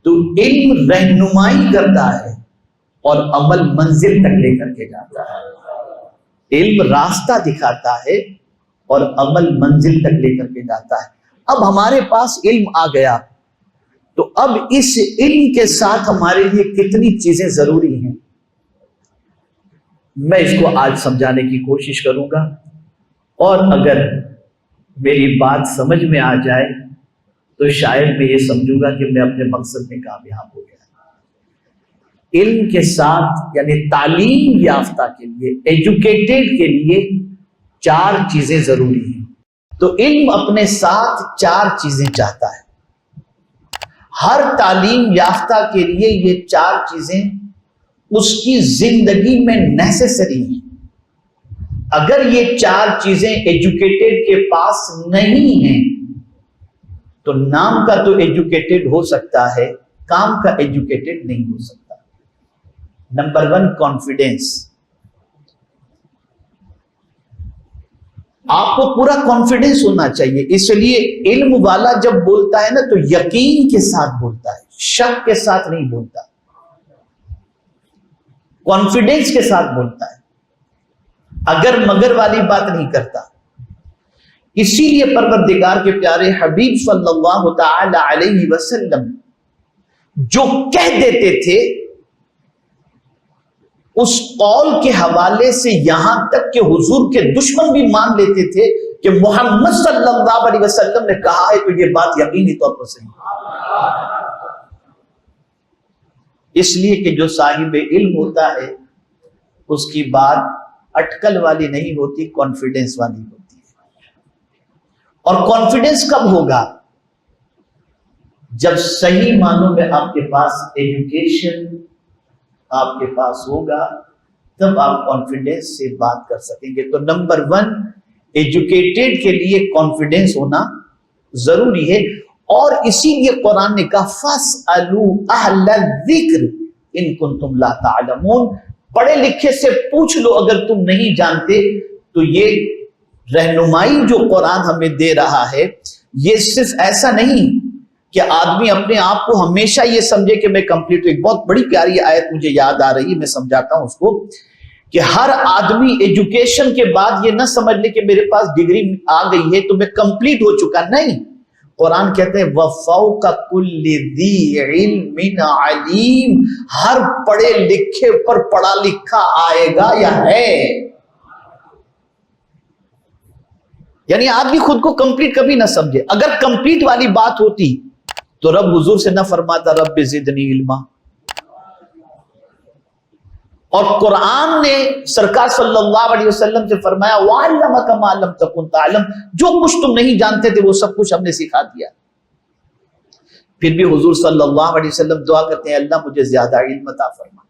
تو علم رہنمائی کرتا ہے اور عمل منزل تک لے کر کے جاتا ہے۔ علم راستہ دکھاتا ہے اور عمل منزل تک لے کر کے جاتا ہے۔ اب ہمارے پاس علم آ گیا تو اب اس علم کے ساتھ ہمارے لیے کتنی چیزیں ضروری ہیں، میں اس کو آج سمجھانے کی کوشش کروں گا، اور اگر میری بات سمجھ میں آ جائے تو شاید میں یہ سمجھوں گا کہ میں اپنے مقصد میں کامیاب ہو گیا۔ علم کے ساتھ یعنی تعلیم یافتہ کے لیے، ایجوکیٹڈ کے لیے 4 چیزیں ضروری ہیں۔ تو علم اپنے ساتھ 4 چیزیں چاہتا ہے۔ ہر تعلیم یافتہ کے لیے یہ 4 چیزیں اس کی زندگی میں نیسیسری ہیں۔ اگر یہ 4 چیزیں ایجوکیٹڈ کے پاس نہیں ہیں تو نام کا تو ایجوکیٹڈ ہو سکتا ہے، کام کا ایجوکیٹڈ نہیں ہو سکتا۔ Number 1 confidence. آپ کو پورا کانفیڈینس ہونا چاہیے، اس لیے علم والا جب بولتا ہے نا تو یقین کے ساتھ بولتا ہے، شک کے ساتھ نہیں بولتا، کانفیڈینس کے ساتھ بولتا ہے، اگر مگر والی بات نہیں کرتا۔ اسی لیے پروردگار کے پیارے حبیب صلی اللہ تعالی علیہ وسلم جو کہہ دیتے تھے اس قول کے حوالے سے یہاں تک کہ حضور کے دشمن بھی مان لیتے تھے کہ محمد صلی اللہ علیہ وسلم نے کہا ہے تو یہ بات یقینی طور پر صحیح ہے۔ اس لیے کہ جو صاحب علم ہوتا ہے اس کی بات اٹکل والی نہیں ہوتی، کانفیڈنس والی ہوتی ہے۔ اور کانفیڈنس کب ہوگا؟ جب صحیح معنوں میں آپ کے پاس ایجوکیشن آپ کے پاس ہوگا، تب آپ کانفیڈنس سے بات کر سکیں گے۔ تو نمبر 1 ایجوکیٹڈ کے لیے کانفیڈنس ہونا ضروری ہے، اور اسی لیے قرآن نے کہا فَاسْأَلُوا أَهْلَ الذِّكْرِ إِن كُنتُمْ لَا تَعْلَمُونَ، پڑھے لکھے سے پوچھ لو اگر تم نہیں جانتے۔ تو یہ رہنمائی جو قرآن ہمیں دے رہا ہے، یہ صرف ایسا نہیں کہ آدمی اپنے آپ کو ہمیشہ یہ سمجھے کہ میں کمپلیٹ۔ ایک بہت بڑی پیاری آیت مجھے یاد آ رہی ہے، میں سمجھاتا ہوں اس کو، کہ ہر آدمی ایجوکیشن کے بعد یہ نہ سمجھ لے کہ میرے پاس ڈگری آ گئی ہے تو میں کمپلیٹ ہو چکا، نہیں۔ قرآن کہتے ہیں وَفَوْقَ كُلِّ ذِي عِلْمٍ عَلِيمٍ، ہر پڑھے لکھے پر پڑھا لکھا آئے گا یا ہے۔ یعنی آدمی خود کو کمپلیٹ کبھی نہ سمجھے۔ اگر کمپلیٹ والی بات ہوتی تو رب حضور سے نہ فرماتا رب زدنی علما۔ اور قرآن نے سرکار صلی اللہ علیہ وسلم سے فرمایا وَعَلَّمَكَ مَا لَمْ تَكُنْ تَعْلَمْ، جو کچھ تم نہیں جانتے تھے وہ سب کچھ ہم نے سکھا دیا۔ پھر بھی حضور صلی اللہ علیہ وسلم دعا کرتے ہیں اللہ مجھے زیادہ علم عطا فرما۔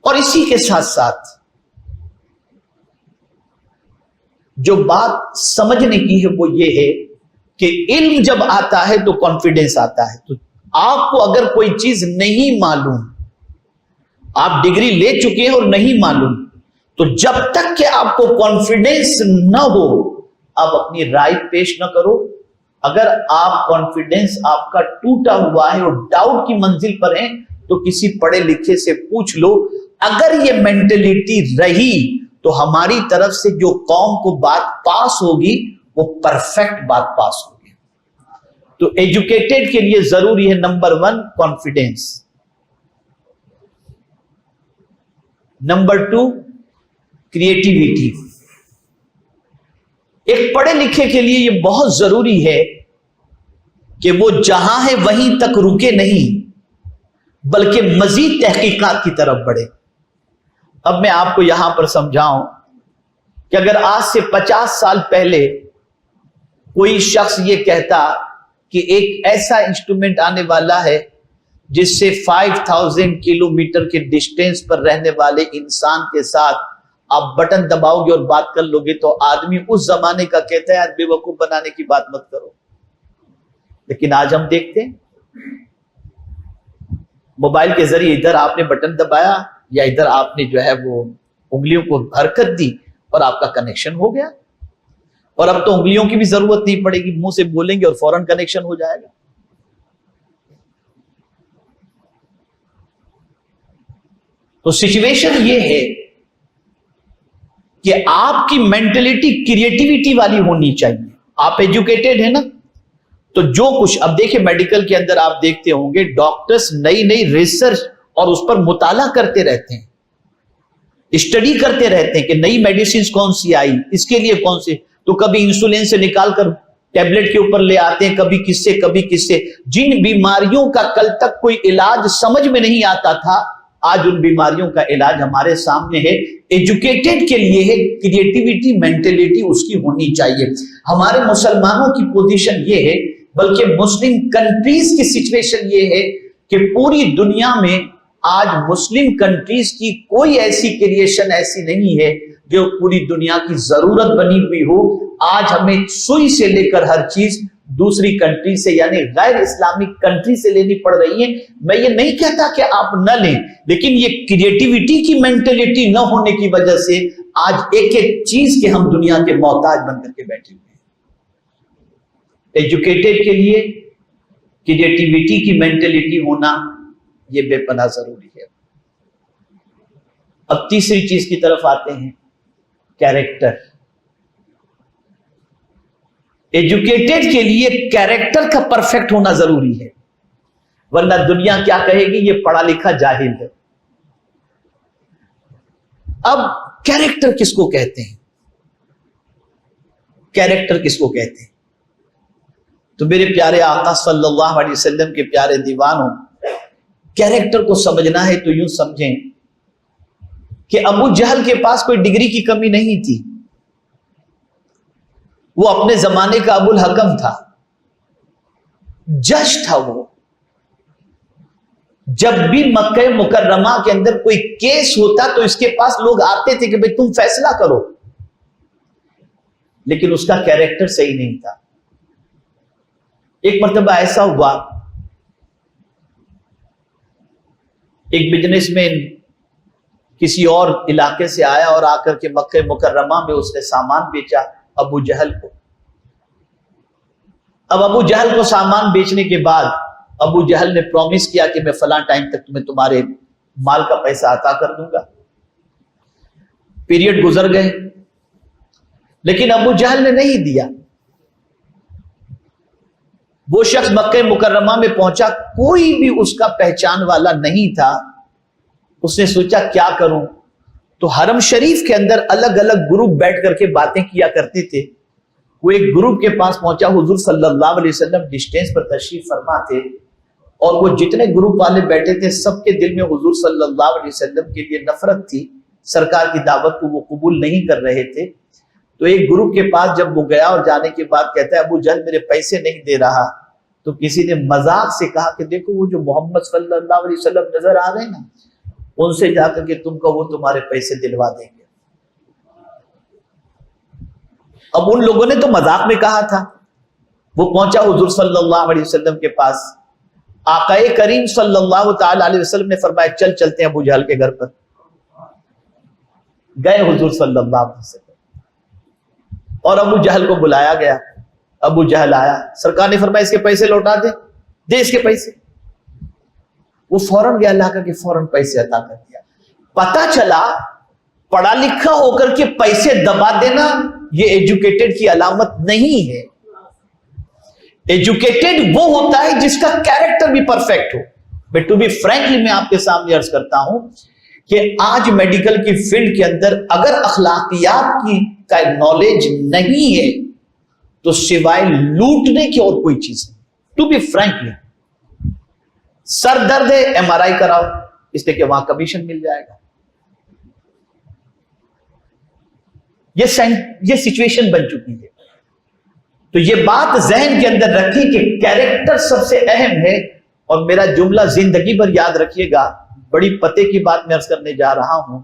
اور اسی کے ساتھ ساتھ جو بات سمجھنے کی ہے وہ یہ ہے کہ علم جب آتا ہے تو کانفیڈنس آتا ہے۔ تو آپ کو اگر کوئی چیز نہیں معلوم، آپ ڈگری لے چکے ہیں اور نہیں معلوم، تو جب تک کہ آپ کو کانفیڈنس نہ ہو آپ اپنی رائے پیش نہ کرو۔ اگر آپ کانفیڈنس آپ کا ٹوٹا ہوا ہے اور ڈاؤٹ کی منزل پر ہیں تو کسی پڑھے لکھے سے پوچھ لو۔ اگر یہ مینٹلٹی رہی تو ہماری طرف سے جو قوم کو بات پاس ہوگی وہ پرفیکٹ بات پاس ہوگی۔ تو ایجوکیٹڈ کے لیے ضروری ہے نمبر 1 کانفیڈنس، نمبر 2 کریٹیویٹی۔ ایک پڑھے لکھے کے لیے یہ بہت ضروری ہے کہ وہ جہاں ہے وہیں تک رکے نہیں بلکہ مزید تحقیقات کی طرف بڑھے۔ اب میں آپ کو یہاں پر سمجھاؤں کہ اگر آج سے 50 سال پہلے کوئی شخص یہ کہتا کہ ایک ایسا انسٹرومنٹ آنے والا ہے جس سے 5000 کلومیٹر کے ڈسٹینس پر رہنے والے انسان کے ساتھ آپ بٹن دباؤ گے اور بات کر لو گے، تو آدمی اس زمانے کا کہتا ہے یار بے وقوف بنانے کی بات مت کرو۔ لیکن آج ہم دیکھتے ہیں موبائل کے ذریعے ادھر آپ نے بٹن دبایا یا ادھر آپ نے جو ہے وہ انگلیوں کو حرکت دی اور آپ کا کنیکشن ہو گیا، اور اب تو انگلیوں کی بھی ضرورت نہیں پڑے گی، منہ سے بولیں گے اور فوراً کنیکشن ہو جائے گا۔ تو سچویشن یہ ہے کہ آپ کی مینٹلٹی کریٹیوٹی والی ہونی چاہیے. آپ ایجوکیٹڈ ہیں نا, تو جو کچھ اب دیکھیں میڈیکل کے اندر آپ دیکھتے ہوں گے ڈاکٹرز نئی نئی ریسرچ اور اس پر مطالعہ کرتے رہتے ہیں, اسٹڈی کرتے رہتے ہیں کہ نئی میڈیسنز کون سی آئی, اس کے لیے کون سی, تو کبھی انسولین سے نکال کر ٹیبلٹ کے اوپر لے آتے ہیں, کبھی کس سے. جن بیماریوں کا کل تک کوئی علاج سمجھ میں نہیں آتا تھا, آج ان بیماریوں کا علاج ہمارے سامنے ہے. ایجوکیٹڈ کے لیے ہے, کریٹیوٹی مینٹلٹی اس کی ہونی چاہیے. ہمارے مسلمانوں کی پوزیشن یہ ہے, بلکہ مسلم کنٹریز کی سچویشن یہ ہے کہ پوری دنیا میں آج مسلم کنٹریز کی کوئی ایسی کریشن ایسی نہیں ہے جو پوری دنیا کی ضرورت بنی ہوئی ہو. آج ہمیں سوئی سے لے کر ہر چیز دوسری کنٹری سے یعنی غیر اسلامک کنٹری سے لینی پڑ رہی ہے. میں یہ نہیں کہتا کہ آپ نہ لیں, لیکن یہ کریٹیوٹی کی مینٹلٹی نہ ہونے کی وجہ سے آج ایک ایک چیز کے ہم دنیا کے محتاج بن کر کے بیٹھے ہوئے ہیں. ایجوکیٹڈ کے لیے کریٹیوٹی کی مینٹلٹی ہونا یہ بے پناہ ضروری ہے. اب تیسری چیز کی طرف آتے ہیں, کیریکٹر. ایجوکیٹڈ کے لیے کیریکٹر کا پرفیکٹ ہونا ضروری ہے, ورنہ دنیا کیا کہے گی یہ پڑھا لکھا جاہل ہے. اب کیریکٹر کس کو کہتے ہیں, کیریکٹر کس کو کہتے ہیں؟ تو میرے پیارے آقا صلی اللہ علیہ وسلم کے پیارے دیوانوں, کیریکٹر کو سمجھنا ہے تو یوں سمجھیں کہ ابو جہل کے پاس کوئی ڈگری کی کمی نہیں تھی. وہ اپنے زمانے کا ابو الحکم تھا, جج تھا. وہ جب بھی مکہ مکرمہ کے اندر کوئی کیس ہوتا تو اس کے پاس لوگ آتے تھے کہ بھئی تم فیصلہ کرو, لیکن اس کا کیریکٹر صحیح نہیں تھا. ایک مرتبہ ایسا ہوا, ایک بزنس مین کسی اور علاقے سے آیا اور آ کر کے مکہ مکرمہ میں اس نے سامان بیچا ابو جہل کو. اب ابو جہل کو سامان بیچنے کے بعد ابو جہل نے پرومس کیا کہ میں فلاں ٹائم تک تمہیں تمہارے مال کا پیسہ عطا کر دوں گا. پیریڈ گزر گئے, لیکن ابو جہل نے نہیں دیا. وہ شخص مکہ مکرمہ میں پہنچا, کوئی بھی اس کا پہچان والا نہیں تھا. اس نے سوچا کیا کروں, تو حرم شریف کے اندر الگ الگ گروپ بیٹھ کر کے باتیں کیا کرتے تھے. وہ ایک گروپ کے پاس پہنچا, حضور صلی اللہ علیہ وسلم ڈسٹینس پر تشریف فرما تھے, اور وہ جتنے گروپ والے بیٹھے تھے سب کے دل میں حضور صلی اللہ علیہ وسلم کے لیے نفرت تھی. سرکار کی دعوت کو وہ قبول نہیں کر رہے تھے. تو ایک گروپ کے پاس جب وہ گیا اور جانے کے بعد کہتا ہے ابو جہل میرے پیسے نہیں دے رہا. تو کسی نے مذاق سے کہا کہ دیکھو وہ جو محمد صلی اللہ علیہ وسلم نظر آ رہے ہیں نا, ان سے جا کر کے تم کو وہ تمہارے پیسے دلوا دیں گے. اب ان لوگوں نے تو مذاق میں کہا تھا. وہ پہنچا حضور صلی اللہ علیہ وسلم کے پاس. آقا کریم صلی اللہ تعالی علیہ وسلم نے فرمایا چل چلتے ہیں ابو جہل کے گھر پر. گئے حضور صلی اللہ علیہ وسلم اور ابو جہل کو بلایا گیا. ابو جہل آیا, سرکار نے فرمایا اس کے پیسے لوٹا دے, دے اس کے پیسے. وہ فوراً گیا, لا کر کے فوراً پیسے عطا کر دیا. پتا چلا پڑھا لکھا ہو کر کے پیسے دبا دینا یہ ایجوکیٹڈ کی علامت نہیں ہے. ایجوکیٹڈ وہ ہوتا ہے جس کا کیریکٹر بھی پرفیکٹ ہو. بٹ ٹو بی فرینکلی میں آپ کے سامنے عرض کرتا ہوں کہ آج میڈیکل کی فیلڈ کے اندر اگر اخلاقیات کی کا نالج نہیں ہے تو سوائے لوٹنے کی اور کوئی چیز نہیں. ٹو بی فرینکلی, سر درد ہے MRI کراؤ, اس لیے کہ وہاں کمیشن مل جائے گا. یہ سچویشن بن چکی ہے. تو یہ بات ذہن کے اندر رکھیں کہ کیریکٹر سب سے اہم ہے. اور میرا جملہ زندگی بھر یاد رکھیے گا, بڑی پتے کی بات میں عرض کرنے جا رہا ہوں.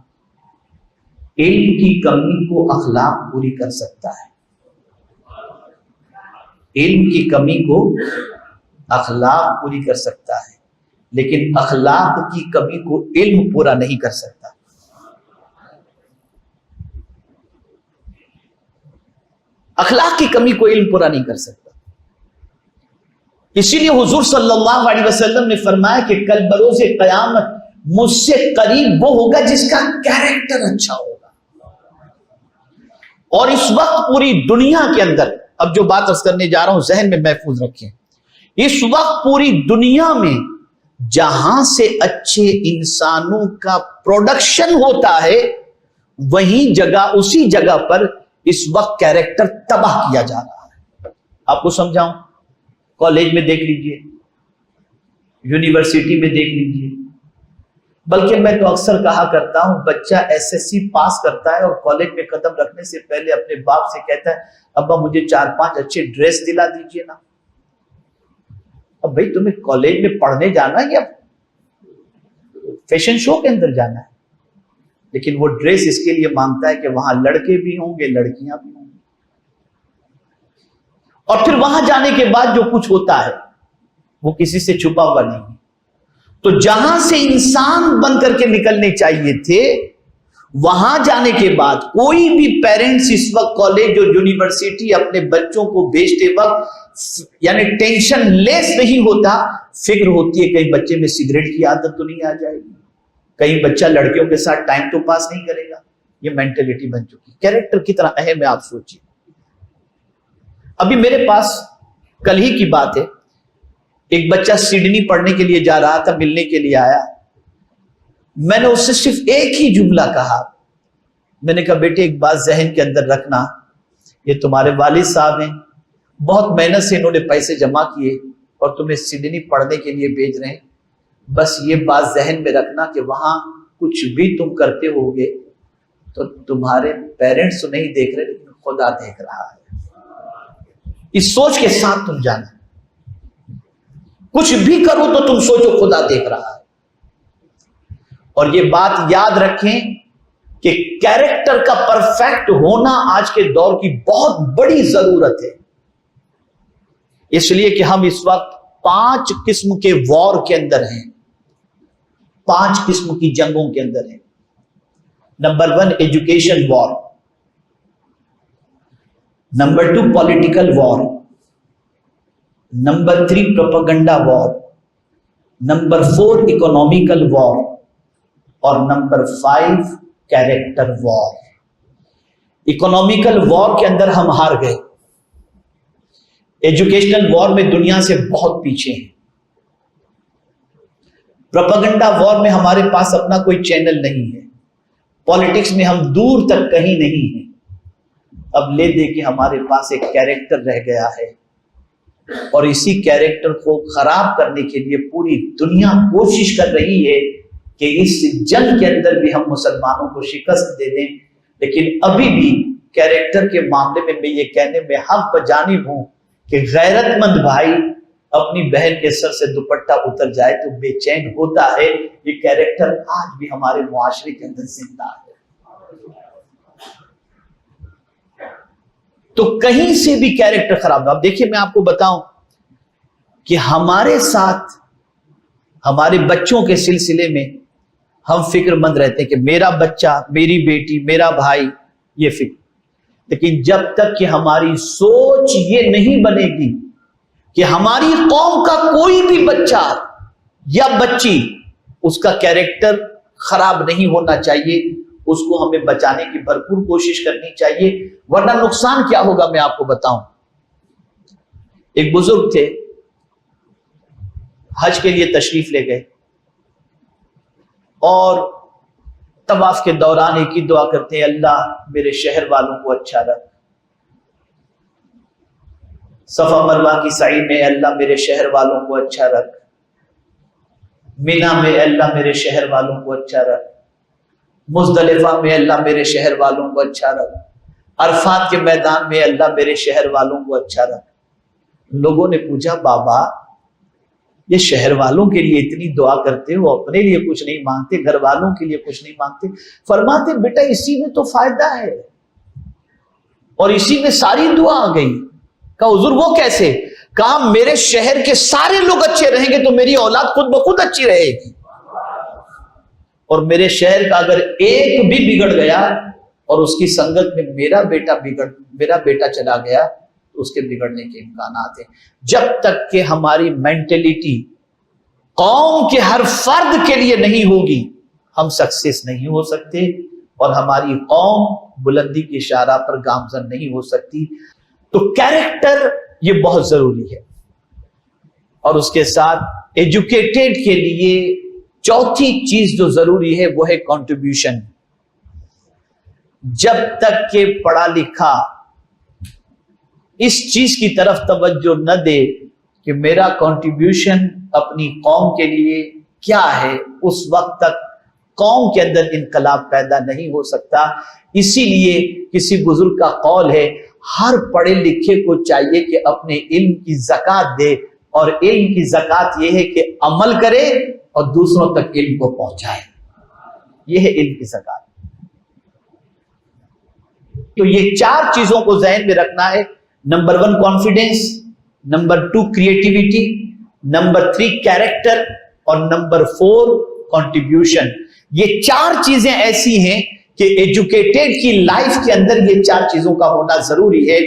علم کی کمی کو اخلاق پوری کر سکتا ہے. علم کی کمی کو اخلاق پوری کر سکتا ہے, لیکن اخلاق کی کمی کو علم پورا نہیں کر سکتا. اخلاق کی کمی کو علم پورا نہیں کر سکتا. اسی لیے حضور صلی اللہ علیہ وسلم نے فرمایا کہ کل بروز قیامت مجھ سے قریب وہ ہوگا جس کا کیریکٹر اچھا ہوگا. اور اس وقت پوری دنیا کے اندر، اب جو بات عرض کرنے جا رہا ہوں ذہن میں محفوظ رکھیں، اس وقت پوری دنیا میں جہاں سے اچھے انسانوں کا پروڈکشن ہوتا ہے وہیں جگہ، اسی جگہ پر اس وقت کیریکٹر تباہ کیا جا رہا ہے. آپ کو سمجھاؤں، کالج میں دیکھ لیجئے، یونیورسٹی میں دیکھ لیجئے، بلکہ میں تو اکثر کہا کرتا ہوں بچہ ایس ایس سی پاس کرتا ہے اور کالج میں قدم رکھنے سے پہلے اپنے باپ سے کہتا ہے ابا مجھے 4-5 اچھے ڈریس دلا دیجئے نا. اب بھائی تمہیں کالج میں پڑھنے جانا ہے یا فیشن شو کے اندر جانا ہے؟ لیکن وہ ڈریس اس کے لیے مانگتا ہے کہ وہاں لڑکے بھی ہوں گے، لڑکیاں بھی ہوں گی، اور پھر وہاں جانے کے بعد جو کچھ ہوتا ہے وہ کسی سے چھپا ہوا نہیں. تو جہاں سے انسان بن کر کے نکلنے چاہیے تھے وہاں جانے کے بعد کوئی بھی پیرنٹس اس وقت کالج اور یونیورسٹی اپنے بچوں کو بھیجتے وقت یعنی ٹینشن لیس نہیں ہوتا، فکر ہوتی ہے کہیں بچے میں سگریٹ کی عادت تو نہیں آ جائے گی، کہیں بچہ لڑکیوں کے ساتھ ٹائم تو پاس نہیں کرے گا. یہ مینٹلٹی بن چکی. کیریکٹر کتنا اہم ہے آپ سوچیے. ابھی میرے پاس کل ہی کی بات ہے، ایک بچہ سڈنی پڑھنے کے لیے جا رہا تھا، ملنے کے لیے آیا. میں نے اس سے صرف ایک ہی جملہ کہا، میں نے کہا بیٹے ایک بات ذہن کے اندر رکھنا، یہ تمہارے والد صاحب ہیں، بہت محنت سے انہوں نے پیسے جمع کیے اور تمہیں سڈنی پڑھنے کے لیے بھیج رہے ہیں. بس یہ بات ذہن میں رکھنا کہ وہاں کچھ بھی تم کرتے ہوگے تو تمہارے پیرنٹس تو نہیں دیکھ رہے لیکن خدا دیکھ رہا ہے. اس سوچ کے ساتھ تم جانا، کچھ بھی کرو تو تم سوچو خدا دیکھ رہا ہے. اور یہ بات یاد رکھیں کہ کیریکٹر کا پرفیکٹ ہونا آج کے دور کی بہت بڑی ضرورت ہے. اس لیے کہ ہم اس وقت 5 قسم کے وار کے اندر ہیں، 5 قسم کی جنگوں کے اندر ہیں. نمبر 1 ایجوکیشن وار، نمبر 2 پولیٹیکل وار، نمبر 3 پروپیگنڈا وار، نمبر 4 اکنامیکل وار، اور نمبر 5 کیریکٹر وار. اکنامیکل وار کے اندر ہم ہار گئے، ایجوکیشنل وار میں دنیا سے بہت پیچھے ہیں، پروپیگنڈا وار میں ہمارے پاس اپنا کوئی چینل نہیں ہے، پالیٹکس میں ہم دور تک کہیں نہیں ہیں. اب لے دے کے ہمارے پاس ایک کیریکٹر رہ گیا ہے اور اسی کیریکٹر کو خراب کرنے کے لیے پوری دنیا کوشش کر رہی ہے کہ اس جنگ کے اندر بھی ہم مسلمانوں کو شکست دے دیں. لیکن ابھی بھی کیریکٹر کے معاملے میں یہ کہنے میں حق بجانب ہوں کہ غیرت مند بھائی اپنی بہن کے سر سے دوپٹہ اتر جائے تو بے چین ہوتا ہے. یہ کیریکٹر آج بھی ہمارے معاشرے کے اندر زندہ ہے. تو کہیں سے بھی کیریکٹر خراب. اب دیکھیے میں آپ کو بتاؤں کہ ہمارے ساتھ ہمارے بچوں کے سلسلے میں ہم فکر مند رہتے ہیں کہ میرا بچہ، میری بیٹی، میرا بھائی، یہ فکر. لیکن جب تک کہ ہماری سوچ یہ نہیں بنے گی کہ ہماری قوم کا کوئی بھی بچہ یا بچی اس کا کیریکٹر خراب نہیں ہونا چاہیے، اس کو ہمیں بچانے کی بھرپور کوشش کرنی چاہیے. ورنہ نقصان کیا ہوگا میں آپ کو بتاؤں. ایک بزرگ تھے، حج کے لیے تشریف لے گئے اور طواف کے دوران ایک ہی دعا کرتے ہیں، اللہ میرے شہر والوں کو اچھا رکھ. صفا مروہ کی سعی میں اللہ میرے شہر والوں کو اچھا رکھ، مینا میں اللہ میرے شہر والوں کو اچھا رکھ، مزدلفہ میں اللہ میرے شہر والوں کو اچھا رکھ، عرفات کے میدان میں اللہ میرے شہر والوں کو اچھا رکھ. لوگوں نے پوچھا بابا یہ شہر والوں کے لیے اتنی دعا کرتے ہو، اپنے لیے کچھ نہیں مانگتے، گھر والوں کے لیے کچھ نہیں مانگتے؟ فرماتے بیٹا اسی میں تو فائدہ ہے اور اسی میں ساری دعا آ گئی. کہا حضور وہ کیسے؟ کہا میرے شہر کے سارے لوگ اچھے رہیں گے تو میری اولاد خود بخود اچھی رہے گی، اور میرے شہر کا اگر ایک بھی بگڑ گیا اور اس کی سنگت میں میرا بیٹا چلا گیا تو اس کے بگڑنے کے امکانات ہیں. جب تک کہ ہماری مینٹلٹی قوم کے ہر فرد کے لیے نہیں ہوگی ہم سکسیس نہیں ہو سکتے اور ہماری قوم بلندی کی شاہراہ پر گامزن نہیں ہو سکتی. تو کیریکٹر یہ بہت ضروری ہے. اور اس کے ساتھ ایجوکیٹڈ کے لیے چوتھی چیز جو ضروری ہے وہ ہے کنٹریبیوشن. جب تک کہ پڑھا لکھا اس چیز کی طرف توجہ نہ دے کہ میرا کنٹریبیوشن اپنی قوم کے لیے کیا ہے، اس وقت تک قوم کے اندر انقلاب پیدا نہیں ہو سکتا. اسی لیے کسی بزرگ کا قول ہے، ہر پڑھے لکھے کو چاہیے کہ اپنے علم کی زکوٰۃ دے، اور علم کی زکوٰۃ یہ ہے کہ عمل کرے اور دوسروں تک علم کو پہنچائے. یہ ہے علم کی زکوٰۃ. تو یہ چار چیزوں کو ذہن میں رکھنا ہے. Number 1 confidence, number 2 creativity, number 3 character, اور نمبر 4 کنٹریبیوشن. یہ چار چیزیں ایسی ہیں کہ ایجوکیٹڈ کی لائف کے اندر یہ چار چیزوں کا ہونا ضروری ہے.